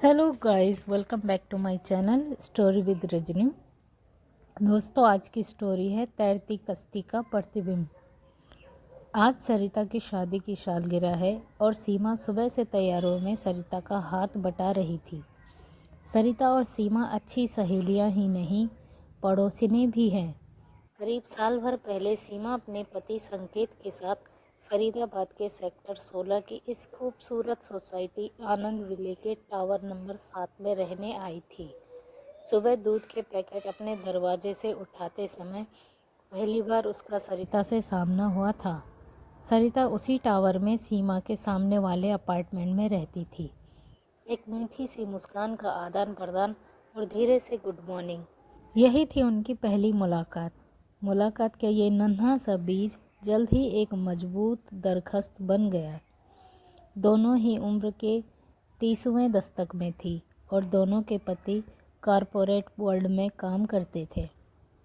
Hello guys, welcome back to my channel story with Rajni. दोस्तों, आज की स्टोरी है तैरती कश्ती का प्रतिबिंब। आज सरिता की शादी की सालगिरह है और सीमा सुबह से तैयारियों में सरिता का हाथ बटा रही थी। सरिता और सीमा अच्छी सहेलियां ही नहीं, पड़ोसिनी भी हैं। करीब साल भर पहले सीमा अपने पति संकेत के साथ फरीदाबाद के सेक्टर 16 की इस खूबसूरत सोसाइटी आनंद विले के टावर नंबर 7 में रहने आई थी। सुबह दूध के पैकेट अपने दरवाजे से उठाते समय पहली बार उसका सरिता से सामना हुआ था। सरिता उसी टावर में सीमा के सामने वाले अपार्टमेंट में रहती थी। एक मीठी सी मुस्कान का आदान प्रदान और धीरे से गुड मॉर्निंग, यही थी उनकी पहली मुलाकात का ये नन्हा सा बीज जल्द ही एक मजबूत दरख्त बन गया। दोनों ही उम्र के 30वें दशक में थी और दोनों के पति कॉरपोरेट वर्ल्ड में काम करते थे,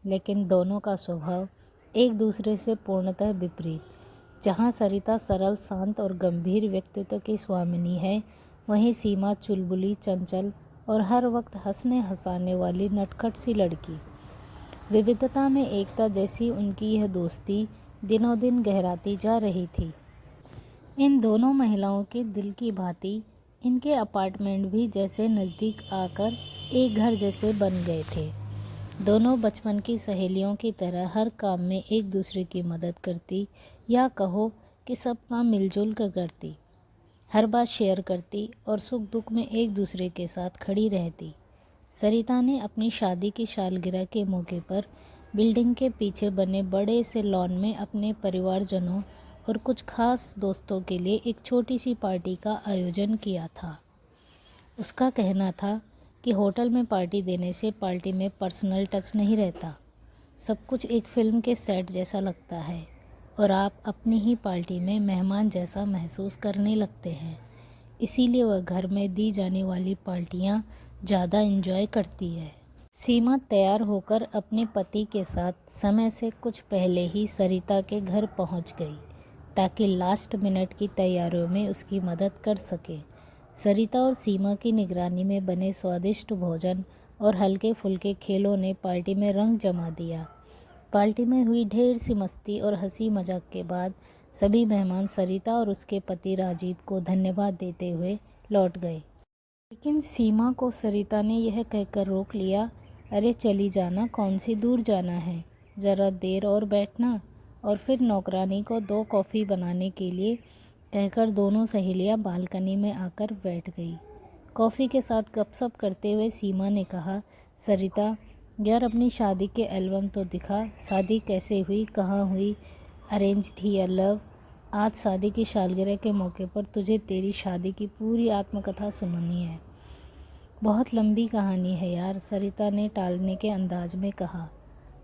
लेकिन दोनों का स्वभाव एक दूसरे से पूर्णतः विपरीत। जहाँ सरिता सरल, शांत और गंभीर व्यक्तित्व की स्वामिनी है, वहीं सीमा चुलबुली, चंचल और हर वक्त हंसने हंसाने वाली नटखट सी लड़की। विविधता में एकता जैसी उनकी यह दोस्ती दिनों दिन गहराती जा रही थी। इन दोनों महिलाओं के दिल की भांति इनके अपार्टमेंट भी जैसे नज़दीक आकर एक घर जैसे बन गए थे। दोनों बचपन की सहेलियों की तरह हर काम में एक दूसरे की मदद करती, या कहो कि सब काम मिलजुल कर करती, हर बात शेयर करती और सुख दुख में एक दूसरे के साथ खड़ी रहती। सरिता ने अपनी शादी की सालगिरह के मौके पर बिल्डिंग के पीछे बने बड़े से लॉन में अपने परिवारजनों और कुछ खास दोस्तों के लिए एक छोटी सी पार्टी का आयोजन किया था। उसका कहना था कि होटल में पार्टी देने से पार्टी में पर्सनल टच नहीं रहता, सब कुछ एक फिल्म के सेट जैसा लगता है और आप अपनी ही पार्टी में मेहमान जैसा महसूस करने लगते हैं। इसीलिए वह घर में दी जाने वाली पार्टियां ज़्यादा एंजॉय करती है। सीमा तैयार होकर अपने पति के साथ समय से कुछ पहले ही सरिता के घर पहुंच गई, ताकि लास्ट मिनट की तैयारियों में उसकी मदद कर सके। सरिता और सीमा की निगरानी में बने स्वादिष्ट भोजन और हल्के फुल्के खेलों ने पार्टी में रंग जमा दिया। पार्टी में हुई ढेर सी मस्ती और हंसी मजाक के बाद सभी मेहमान सरिता और उसके पति राजीव को धन्यवाद देते हुए लौट गए। लेकिन सीमा को सरिता ने यह कहकर रोक लिया, अरे चली जाना, कौन सी दूर जाना है, ज़रा देर और बैठना। और फिर नौकरानी को 2 कॉफ़ी बनाने के लिए कहकर दोनों सहेलियां बालकनी में आकर बैठ गई। कॉफ़ी के साथ गपशप करते हुए सीमा ने कहा, सरिता यार, अपनी शादी के एल्बम तो दिखा, शादी कैसे हुई, कहाँ हुई, अरेंज थी या लव? आज शादी की सालगिरह के मौके पर तुझे तेरी शादी की पूरी आत्मकथा सुनानी है। बहुत लंबी कहानी है यार, सरिता ने टालने के अंदाज में कहा।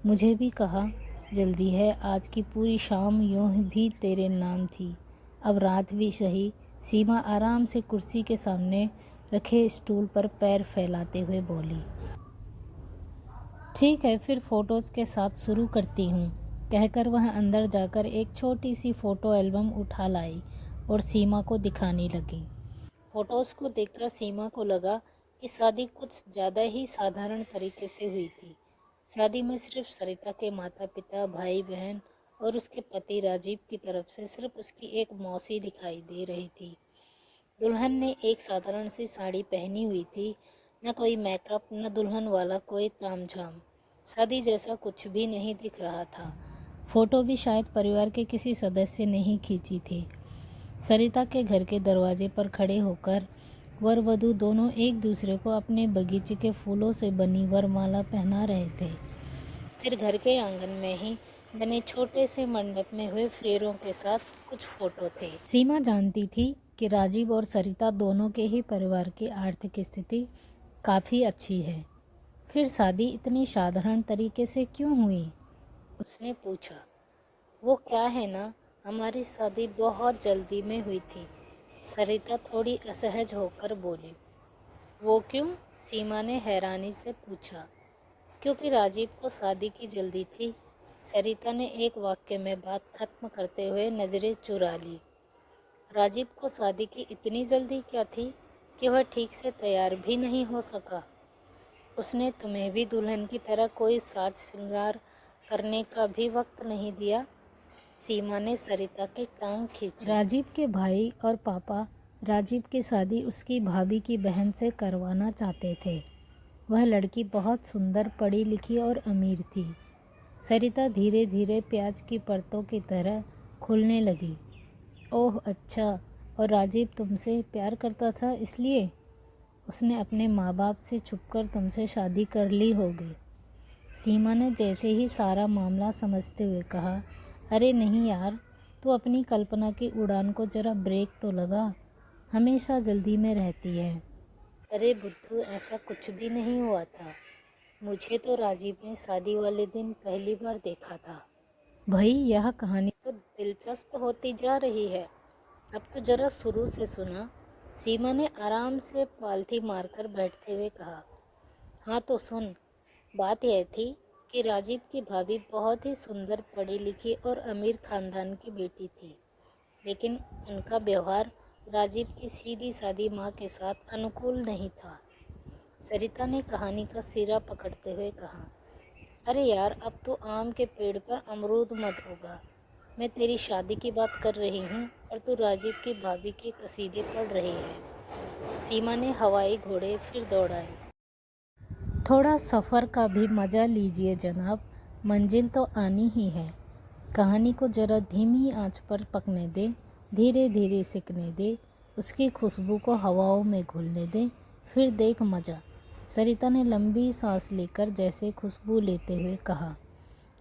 मुझे भी कहा जल्दी है, आज की पूरी शाम यूं भी तेरे नाम थी, अब रात भी सही। सीमा आराम से कुर्सी के सामने रखे स्टूल पर पैर फैलाते हुए बोली। ठीक है, फिर फ़ोटोज़ के साथ शुरू करती हूँ, कहकर वह अंदर जाकर एक छोटी सी फ़ोटो एल्बम उठा लाई और सीमा को दिखाने लगी। फ़ोटोज़ को देखकर सीमा को लगा कि शादी कुछ ज़्यादा ही साधारण तरीके से हुई थी। शादी में सिर्फ सरिता के माता पिता, भाई बहन और उसके पति राजीव की तरफ से सिर्फ उसकी एक मौसी दिखाई दे रही थी। दुल्हन ने एक साधारण सी साड़ी पहनी हुई थी, न कोई मेकअप, न दुल्हन वाला कोई तामझाम। शादी जैसा कुछ भी नहीं दिख रहा था। फोटो भी शायद परिवार के किसी सदस्य ने ही खींची थी। सरिता के घर के दरवाजे पर खड़े होकर वर वधू दोनों एक दूसरे को अपने बगीचे के फूलों से बनी वरमाला पहना रहे थे। फिर घर के आंगन में ही बने छोटे से मंडप में हुए फेरों के साथ कुछ फोटो थे। सीमा जानती थी कि राजीव और सरिता दोनों के ही परिवार की आर्थिक स्थिति काफ़ी अच्छी है, फिर शादी इतनी साधारण तरीके से क्यों हुई? उसने पूछा। वो क्या है ना, हमारी शादी बहुत जल्दी में हुई थी, सरिता थोड़ी असहज होकर बोली। वो क्यों? सीमा ने हैरानी से पूछा। क्योंकि राजीव को शादी की जल्दी थी, सरिता ने एक वाक्य में बात खत्म करते हुए नज़रें चुरा ली। राजीव को शादी की इतनी जल्दी क्या थी? कि वह ठीक से तैयार भी नहीं हो सका। उसने तुम्हें भी दुल्हन की तरह कोई साज श्रृंगार करने का भी वक्त नहीं दिया। सीमा ने सरिता की टांग खींची। राजीव के भाई और पापा राजीव की शादी उसकी भाभी की बहन से करवाना चाहते थे। वह लड़की बहुत सुंदर, पढ़ी लिखी और अमीर थी। सरिता धीरे धीरे प्याज की परतों की तरह खुलने लगी। ओह अच्छा, और राजीव तुमसे प्यार करता था इसलिए उसने अपने माँ बाप से छुपकर तुमसे शादी कर ली होगी। सीमा ने जैसे ही सारा मामला समझते हुए कहा, अरे नहीं यार, तू अपनी कल्पना की उड़ान को जरा ब्रेक तो लगा, हमेशा जल्दी में रहती है। अरे बुद्धू, ऐसा कुछ भी नहीं हुआ था। मुझे तो राजीव ने शादी वाले दिन पहली बार देखा था। भाई, यह कहानी तो दिलचस्प होती जा रही है। अब तो जरा शुरू से सुना। सीमा ने आराम से पालथी मारकर बैठते हुए कहा। हाँ तो सुन। बात यह थी कि राजीव की भाभी बहुत ही सुंदर, पढ़ी लिखी और अमीर खानदान की बेटी थी, लेकिन उनका व्यवहार राजीव की सीधी सादी माँ के साथ अनुकूल नहीं था। सरिता ने कहानी का सिरा पकड़ते हुए कहा, अरे यार, अब तो आम के पेड़ पर अमरूद मत होगा। मैं तेरी शादी की बात कर रही हूँ और तू राजीव की भाभी के कसीदे पढ़ रही है। सीमा ने हवाई घोड़े फिर दौड़ाए। थोड़ा सफ़र का भी मज़ा लीजिए जनाब, मंजिल तो आनी ही है। कहानी को जरा धीमी आंच पर पकने दे, धीरे धीरे सिकने दे, उसकी खुशबू को हवाओं में घुलने दे, फिर देख मज़ा। सरिता ने लंबी सांस लेकर जैसे खुशबू लेते हुए कहा।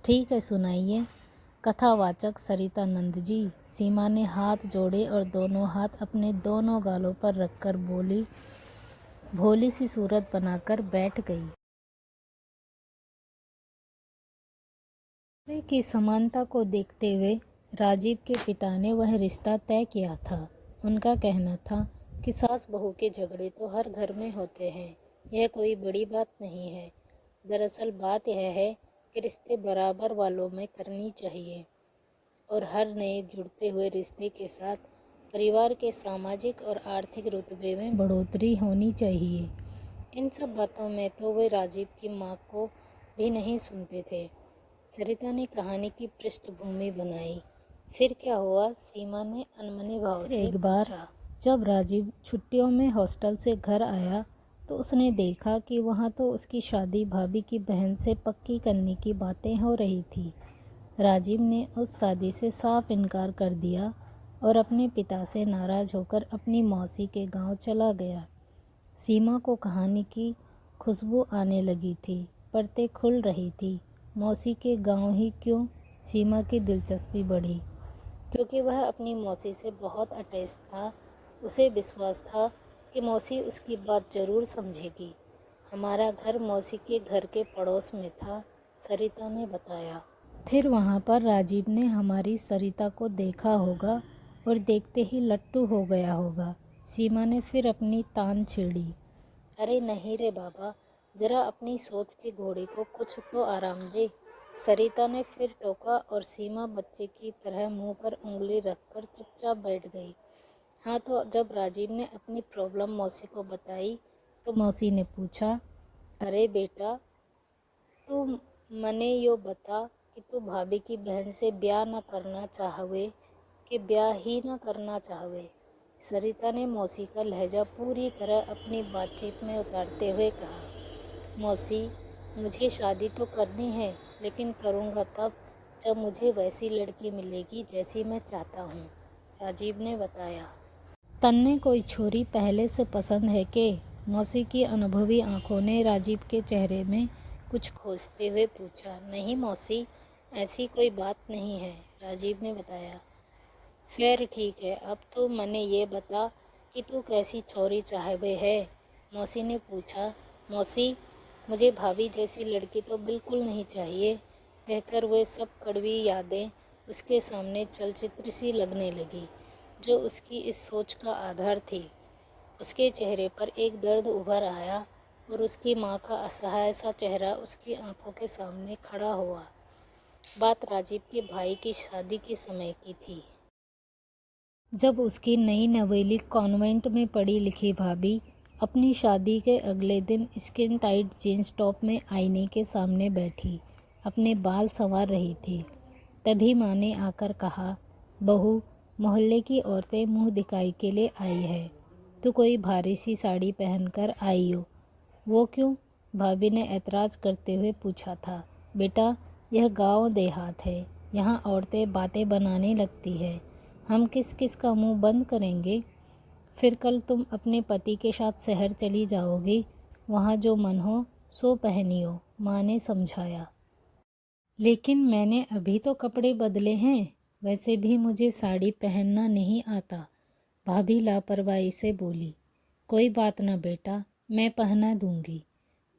ठीक है, सुनाइए। कथावाचक सरिता नंद जी। सीमा ने हाथ जोड़े और दोनों हाथ अपने दोनों गालों पर रखकर बोली, भोली सी सूरत बनाकर बैठ गई। वे की समानता को देखते हुए राजीव के पिता ने वह रिश्ता तय किया था। उनका कहना था कि सास बहू के झगड़े तो हर घर में होते हैं, यह कोई बड़ी बात नहीं है। दरअसल बात यह है कि रिश्ते बराबर वालों में करनी चाहिए और हर नए जुड़ते हुए रिश्ते के साथ परिवार के सामाजिक और आर्थिक रुतबे में बढ़ोतरी होनी चाहिए। इन सब बातों में तो वे राजीव की माँ को भी नहीं सुनते थे। सरिता ने कहानी की पृष्ठभूमि बनाई। फिर क्या हुआ? सीमा ने अनमने भाव से एक बार जब राजीव छुट्टियों में हॉस्टल से घर आया तो उसने देखा कि वहाँ तो उसकी शादी भाभी की बहन से पक्की करने की बातें हो रही थी। राजीव ने उस शादी से साफ इनकार कर दिया और अपने पिता से नाराज़ होकर अपनी मौसी के गांव चला गया। सीमा को कहानी की खुशबू आने लगी थी, परतें खुल रही थी। मौसी के गांव ही क्यों, सीमा की दिलचस्पी बढ़ी, क्योंकि वह अपनी मौसी से बहुत अटैच था। उसे विश्वास था कि मौसी उसकी बात ज़रूर समझेगी। हमारा घर मौसी के घर के पड़ोस में था, सरिता ने बताया। फिर वहाँ पर राजीव ने हमारी सरिता को देखा होगा और देखते ही लट्टू हो गया होगा। सीमा ने फिर अपनी तान छेड़ी। अरे नहीं रे बाबा, जरा अपनी सोच के घोड़े को कुछ तो आराम दे, सरिता ने फिर टोका और सीमा बच्चे की तरह मुंह पर उंगली रखकर चुपचाप बैठ गई। हाँ तो जब राजीव ने अपनी प्रॉब्लम मौसी को बताई तो मौसी ने पूछा, अरे बेटा, तू मने यो बता कि तू भाभी की बहन से ब्याह न करना चाहवे कि ब्याह ही न करना चाहवे। सरिता ने मौसी का लहजा पूरी तरह अपनी बातचीत में उतारते हुए कहा, मौसी, मुझे शादी तो करनी है, लेकिन करूँगा तब जब मुझे वैसी लड़की मिलेगी जैसी मैं चाहता हूँ, राजीव ने बताया। तन्ने कोई छोरी पहले से पसंद है के? मौसी की अनुभवी आंखों ने राजीव के चेहरे में कुछ खोजते हुए पूछा। नहीं मौसी, ऐसी कोई बात नहीं है, राजीव ने बताया। फिर ठीक है, अब तो मने ये बता कि तू कैसी छोरी चाहवे है, मौसी ने पूछा। मौसी, मुझे भाभी जैसी लड़की तो बिल्कुल नहीं चाहिए, कहकर वे सब कड़वी यादें उसके सामने चलचित्र सी लगने लगी, जो उसकी इस सोच का आधार थी। उसके चेहरे पर एक दर्द उभर आया और उसकी माँ का असहाय सा चेहरा उसकी आंखों के सामने खड़ा हुआ। बात राजीव के भाई की शादी के समय की थी, जब उसकी नई नवेली कॉन्वेंट में पढ़ी लिखी भाभी अपनी शादी के अगले दिन स्किन टाइट जीन्स टॉप में आईने के सामने बैठी अपने बाल संवार रही थी। तभी माँ ने आकर कहा, बहू, मोहल्ले की औरतें मुंह दिखाई के लिए आई है। तो कोई भारी सी साड़ी पहनकर आई हो। वो क्यों? भाभी ने ऐतराज़ करते हुए पूछा था। बेटा, यह गांव देहात है, यहाँ औरतें बातें बनाने लगती है। हम किस किस का मुंह बंद करेंगे? फिर कल तुम अपने पति के साथ शहर चली जाओगी, वहाँ जो मन हो सो पहनियो, माँ ने समझाया। लेकिन मैंने अभी तो कपड़े बदले हैं, वैसे भी मुझे साड़ी पहनना नहीं आता, भाभी लापरवाही से बोली। कोई बात ना बेटा, मैं पहना दूंगी।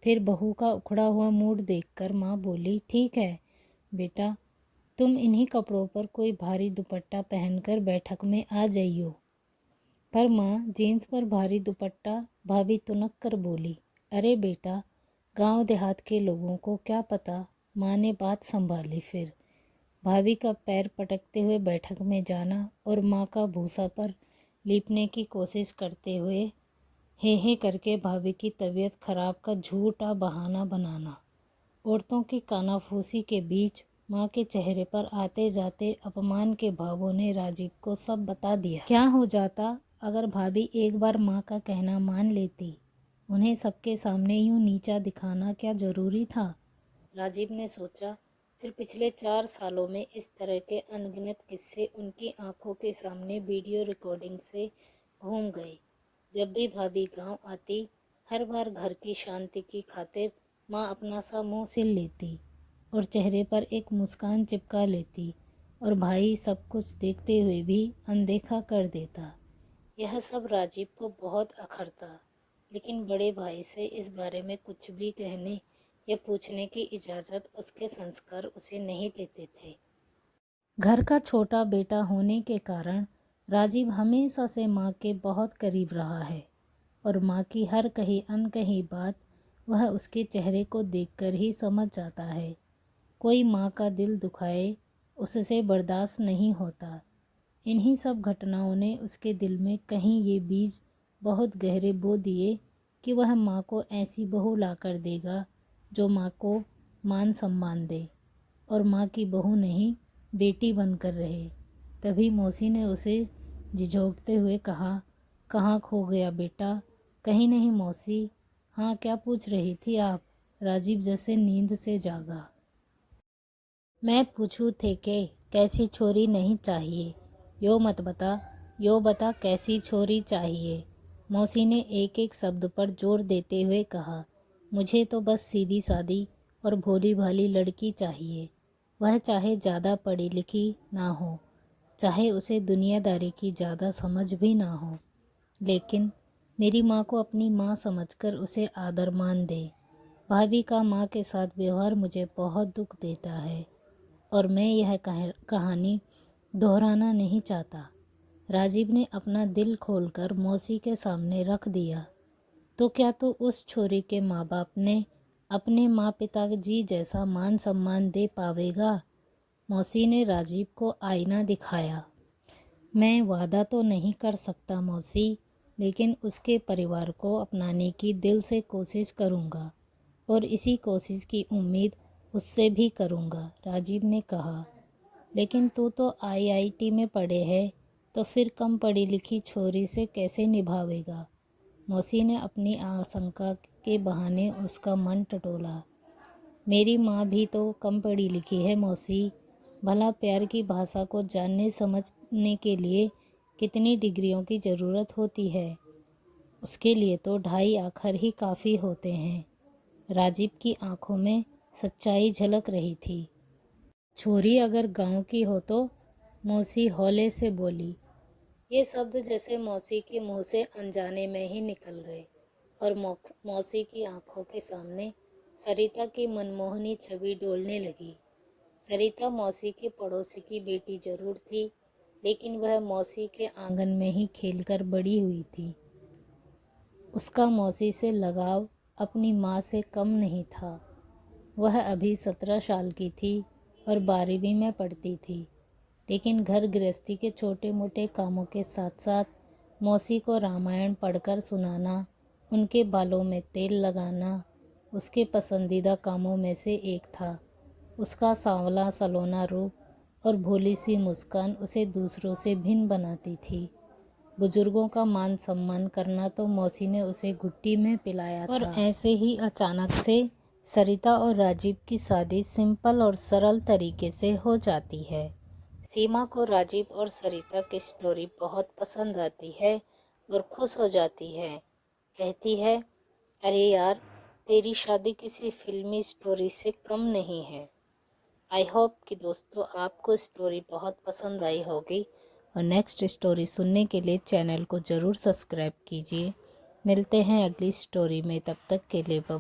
फिर बहू का उखड़ा हुआ मूड देखकर माँ बोली, ठीक है बेटा, तुम इन्हीं कपड़ों पर कोई भारी दुपट्टा पहनकर बैठक में आ जाइयो। पर माँ, जीन्स पर भारी दुपट्टा? भाभी तुनक कर बोली। अरे बेटा, गांव देहात के लोगों को क्या पता, माँ ने बात संभाली। फिर भाभी का पैर पटकते हुए बैठक में जाना और माँ का भूसा पर लीपने की कोशिश करते हुए हे करके भाभी की तबीयत खराब का झूठा बहाना बनाना। औरतों की कानाफूसी के बीच माँ के चेहरे पर आते जाते अपमान के भावों ने राजीव को सब बता दिया। क्या हो जाता अगर भाभी एक बार माँ का कहना मान लेती? उन्हें सबके सामने यूं नीचा दिखाना क्या जरूरी था? राजीव ने सोचा। फिर पिछले 4 सालों में इस तरह के अनगिनत किस्से उनकी आंखों के सामने वीडियो रिकॉर्डिंग से घूम गए। जब भी भाभी गांव आती, हर बार घर की शांति की खातिर माँ अपना सा मुंह सिल लेती और चेहरे पर एक मुस्कान चिपका लेती, और भाई सब कुछ देखते हुए भी अनदेखा कर देता। यह सब राजीव को बहुत अखरता, लेकिन बड़े भाई से इस बारे में कुछ भी कहने या पूछने की इजाज़त उसके संस्कार उसे नहीं देते थे। घर का छोटा बेटा होने के कारण राजीव हमेशा से माँ के बहुत करीब रहा है, और माँ की हर कही अनकही बात वह उसके चेहरे को देखकर ही समझ जाता है। कोई माँ का दिल दुखाए उससे बर्दाश्त नहीं होता। इन्हीं सब घटनाओं ने उसके दिल में कहीं ये बीज बहुत गहरे बो दिए कि वह माँ को ऐसी बहू ला कर देगा जो माँ को मान सम्मान दे और माँ की बहू नहीं, बेटी बनकर रहे। तभी मौसी ने उसे झिझोकते हुए कहा, कहाँ खो गया बेटा? कहीं नहीं मौसी। हाँ, क्या पूछ रही थी आप? राजीव जैसे नींद से जागा। मैं पूछू थे के कैसी छोरी नहीं चाहिए? यो मत बता, यो बता कैसी छोरी चाहिए? मौसी ने एक एक शब्द पर जोर देते हुए कहा। मुझे तो बस सीधी सादी और भोली भाली लड़की चाहिए। वह चाहे ज़्यादा पढ़ी लिखी ना हो, चाहे उसे दुनियादारी की ज़्यादा समझ भी ना हो, लेकिन मेरी माँ को अपनी माँ समझकर उसे आदर मान दे। भाभी का माँ के साथ व्यवहार मुझे बहुत दुख देता है, और मैं यह कहानी दोहराना नहीं चाहता। राजीव ने अपना दिल खोलकर मौसी के सामने रख दिया। तो क्या तो उस छोरी के माँ बाप ने अपने माँ पिता जी जैसा मान सम्मान दे पावेगा? मौसी ने राजीव को आईना दिखाया। मैं वादा तो नहीं कर सकता मौसी, लेकिन उसके परिवार को अपनाने की दिल से कोशिश करूँगा, और इसी कोशिश की उम्मीद उससे भी करूँगा, राजीव ने कहा। लेकिन तू तो आईआईटी में पढ़े है, तो फिर कम पढ़ी लिखी छोरी से कैसे निभावेगा? मौसी ने अपनी आशंका के बहाने उसका मन टटोला। मेरी माँ भी तो कम पढ़ी लिखी है मौसी। भला प्यार की भाषा को जानने समझने के लिए कितनी डिग्रियों की ज़रूरत होती है? उसके लिए तो 2.5 अक्षर ही काफ़ी होते हैं। राजीव की आंखों में सच्चाई झलक रही थी। छोरी अगर गांव की हो तो? मौसी हौले से बोली। ये शब्द जैसे मौसी के मुंह से अनजाने में ही निकल गए, और मौसी की आंखों के सामने सरिता की मनमोहनी छवि डोलने लगी। सरिता मौसी के पड़ोसी की बेटी जरूर थी, लेकिन वह मौसी के आंगन में ही खेलकर बड़ी हुई थी। उसका मौसी से लगाव अपनी माँ से कम नहीं था। वह अभी 17 साल की थी और 12वीं में पढ़ती थी, लेकिन घर गृहस्थी के छोटे मोटे कामों के साथ साथ मौसी को रामायण पढ़कर सुनाना उनके बालों में तेल लगाना उसके पसंदीदा कामों में से एक था। उसका सांवला सलोना रूप और भोली सी मुस्कान उसे दूसरों से भिन्न बनाती थी। बुजुर्गों का मान सम्मान करना तो मौसी ने उसे घुट्टी में पिलाया था। और ऐसे ही अचानक से सरिता और राजीव की शादी सिंपल और सरल तरीके से हो जाती है। सीमा को राजीव और सरिता की स्टोरी बहुत पसंद आती है और खुश हो जाती है। कहती है, अरे यार, तेरी शादी किसी फिल्मी स्टोरी से कम नहीं है। आई होप कि दोस्तों आपको स्टोरी बहुत पसंद आई होगी और नेक्स्ट स्टोरी सुनने के लिए चैनल को ज़रूर सब्सक्राइब कीजिए। मिलते हैं अगली स्टोरी में, तब तक के लिए बाय।